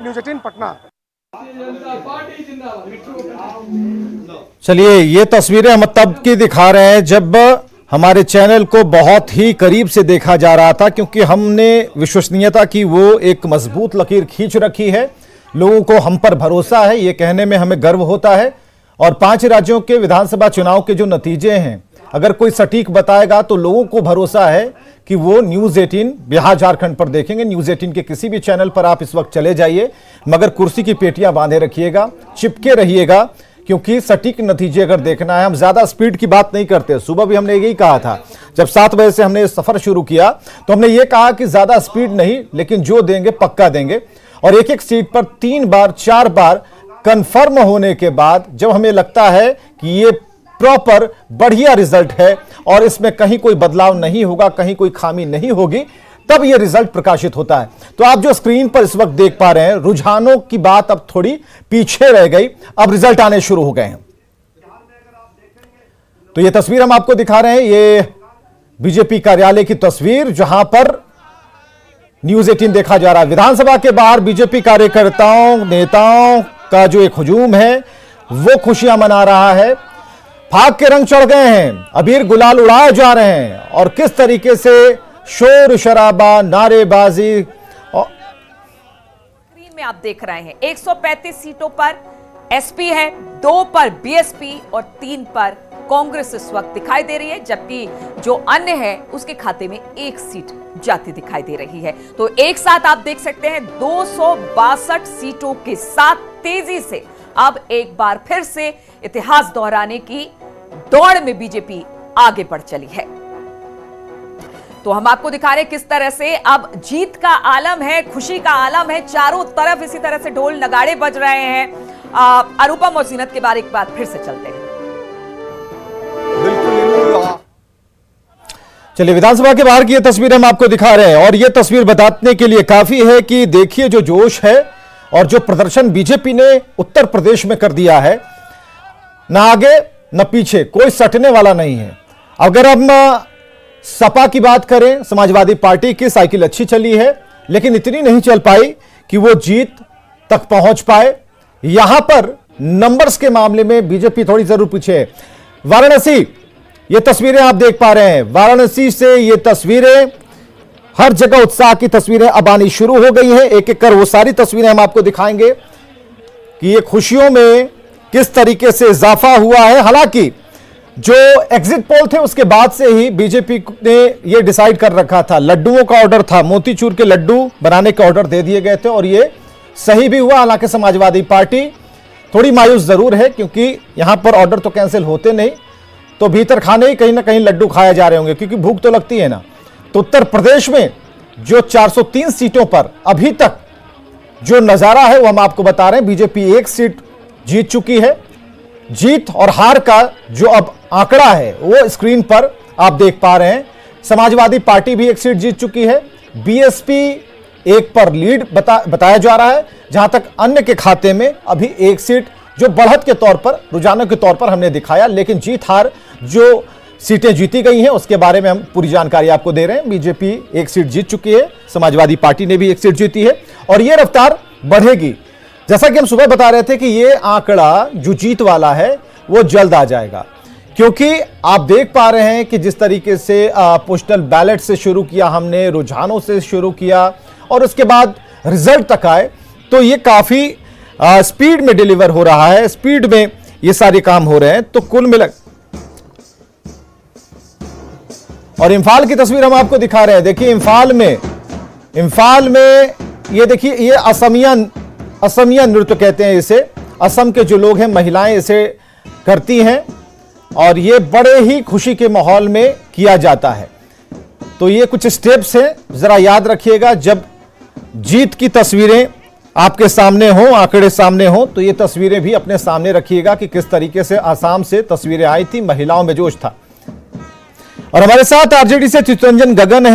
News 18 Patna. चलिए, ये तस्वीरें हम तब की दिखा रहे हैं जब हमारे चैनल को बहुत ही करीब से देखा जा रहा था, क्योंकि हमने विश्वसनीयता की वो एक मजबूत लकीर खींच रखी है। लोगों को हम पर भरोसा है, ये कहने में हमें गर्व होता है। और 5 राज्यों के विधानसभा चुनाव के जो नतीजे हैं, अगर कोई सटीक बताएगा तो लोगों को भरोसा है कि वो न्यूज़ 18 बिहार झारखंड पर देखेंगे। न्यूज़ 18 के किसी भी चैनल पर आप इस वक्त चले जाइए, मगर कुर्सी की पेटियां बांधे रखिएगा, चिपके रहिएगा, क्योंकि सटीक नतीजे अगर देखना है। हम ज्यादा स्पीड की बात नहीं करते। सुबह भी हमने यही कहा था, जब 7 बजे से हमने सफर शुरू किया तो हमने ये कहा कि ज्यादा स्पीड नहीं, लेकिन जो देंगे पक्का देंगे। और एक एक सीट पर 3 बार 4 बार कंफर्म होने के बाद जब हमें लगता है कि ये प्रॉपर बढ़िया रिजल्ट है और इसमें कहीं कोई बदलाव नहीं होगा, कहीं कोई खामी नहीं होगी, तब यह रिजल्ट प्रकाशित होता है। तो आप जो स्क्रीन पर इस वक्त देख पा रहे हैं, रुझानों की बात अब थोड़ी पीछे रह गई, अब रिजल्ट आने शुरू हो गए हैं। तो यह तस्वीर हम आपको दिखा रहे हैं, ये बीजेपी कार्यालय की तस्वीर, जहां पर न्यूज़ 18 देखा जा रहा है। विधानसभा के बाहर बीजेपी कार्यकर्ताओं नेताओं का जो एक हुजूम है वो खुशियां मना रहा है। फाग के रंग चढ़ गए हैं, अबीर गुलाल उड़ाए जा रहे हैं, और किस तरीके से शोर शराबा, नारेबाजी। स्क्रीन में आप देख रहे हैं 135 सीटों पर एसपी है, 2 पर बीएसपी और 3 पर कांग्रेस इस वक्त दिखाई दे रही है, जबकि जो अन्य है उसके खाते में 1 सीट जाती दिखाई दे रही है। तो एक साथ आप देख सकते हैं 262 सीटों के साथ तेजी से अब एक बार फिर से इतिहास दोहराने की दौड़ में बीजेपी आगे बढ़ चली है। तो हम आपको दिखा रहे हैं किस तरह से अब जीत का आलम है, खुशी का आलम है, चारों तरफ इसी तरह से ढोल नगाड़े बज रहे हैं। अनुपम और जीनत के बारे एक बार फिर से चलते हैं। चलिए, विधानसभा के बाहर की यह तस्वीर हम आपको दिखा रहे हैं, और यह तस्वीर बताने के लिए काफी है कि देखिए जो जोश है और जो प्रदर्शन बीजेपी ने उत्तर प्रदेश में कर दिया है, ना आगे न पीछे, कोई सटने वाला नहीं है। अगर हम सपा की बात करें, समाजवादी पार्टी की साइकिल अच्छी चली है, लेकिन इतनी नहीं चल पाई कि वो जीत तक पहुंच पाए। यहां पर नंबर्स के मामले में बीजेपी थोड़ी जरूर पीछे है। वाराणसी, ये तस्वीरें आप देख पा रहे हैं, वाराणसी से ये तस्वीरें, हर जगह उत्साह की तस्वीरें अब आनी शुरू हो गई हैं। एक एक कर वो सारी तस्वीरें हम आपको दिखाएंगे कि ये खुशियों में किस तरीके से इजाफा हुआ है। हालांकि जो एग्जिट पोल थे उसके बाद से ही बीजेपी ने ये डिसाइड कर रखा था, लड्डुओं का ऑर्डर था, मोतीचूर के लड्डू बनाने के ऑर्डर दे दिए गए थे, और ये सही भी हुआ। हालांकि समाजवादी पार्टी थोड़ी मायूस जरूर है, क्योंकि यहां पर ऑर्डर तो कैंसिल होते नहीं, तो भीतर खाने ही कहीं ना कहीं लड्डू खाए जा रहे होंगे, क्योंकि भूख तो लगती है ना। तो उत्तर प्रदेश में जो 403 सीटों पर अभी तक जो नजारा है वो हम आपको बता रहे हैं। बीजेपी 1 सीट जीत चुकी है। जीत और हार का जो अब आंकड़ा है वो स्क्रीन पर आप देख पा रहे हैं। समाजवादी पार्टी भी 1 सीट जीत चुकी है। बीएसपी 1 पर लीड बताया जा रहा है, जहां तक अन्य के खाते में अभी 1 सीट जो बढ़त के तौर पर, रुझानों के तौर पर हमने दिखाया। लेकिन जीत हार जो सीटें जीती गई हैं उसके बारे में हम पूरी जानकारी आपको दे रहे हैं। बीजेपी 1 सीट जीत चुकी है, समाजवादी पार्टी ने भी 1 सीट जीती है, और यह रफ्तार बढ़ेगी। जैसा कि हम सुबह बता रहे थे कि यह आंकड़ा जो जीत वाला है वो जल्द आ जाएगा, क्योंकि आप देख पा रहे हैं कि जिस तरीके से पोस्टल बैलेट से शुरू किया हमने, रुझानों से शुरू किया, और उसके बाद रिजल्ट तक आए, तो ये काफी स्पीड में डिलीवर हो रहा है, स्पीड में ये सारे काम हो रहे हैं। तो कुल मिला, और इम्फाल की तस्वीर हम आपको दिखा रहे हैं। देखिए इम्फाल में ये देखिए, ये असमिया नृत्य कहते हैं इसे। असम के जो लोग हैं, महिलाएं इसे करती हैं, और ये बड़े ही खुशी के माहौल में किया जाता है। तो ये कुछ स्टेप्स हैं, जरा याद रखिएगा। जब जीत की तस्वीरें आपके सामने हो, आंकड़े सामने हो, तो ये तस्वीरें भी अपने सामने रखिएगा कि किस तरीके से आसाम से तस्वीरें आई थी, महिलाओं में जोश था। और हमारे साथ आरजेडी से चित्तरंजन गगन है।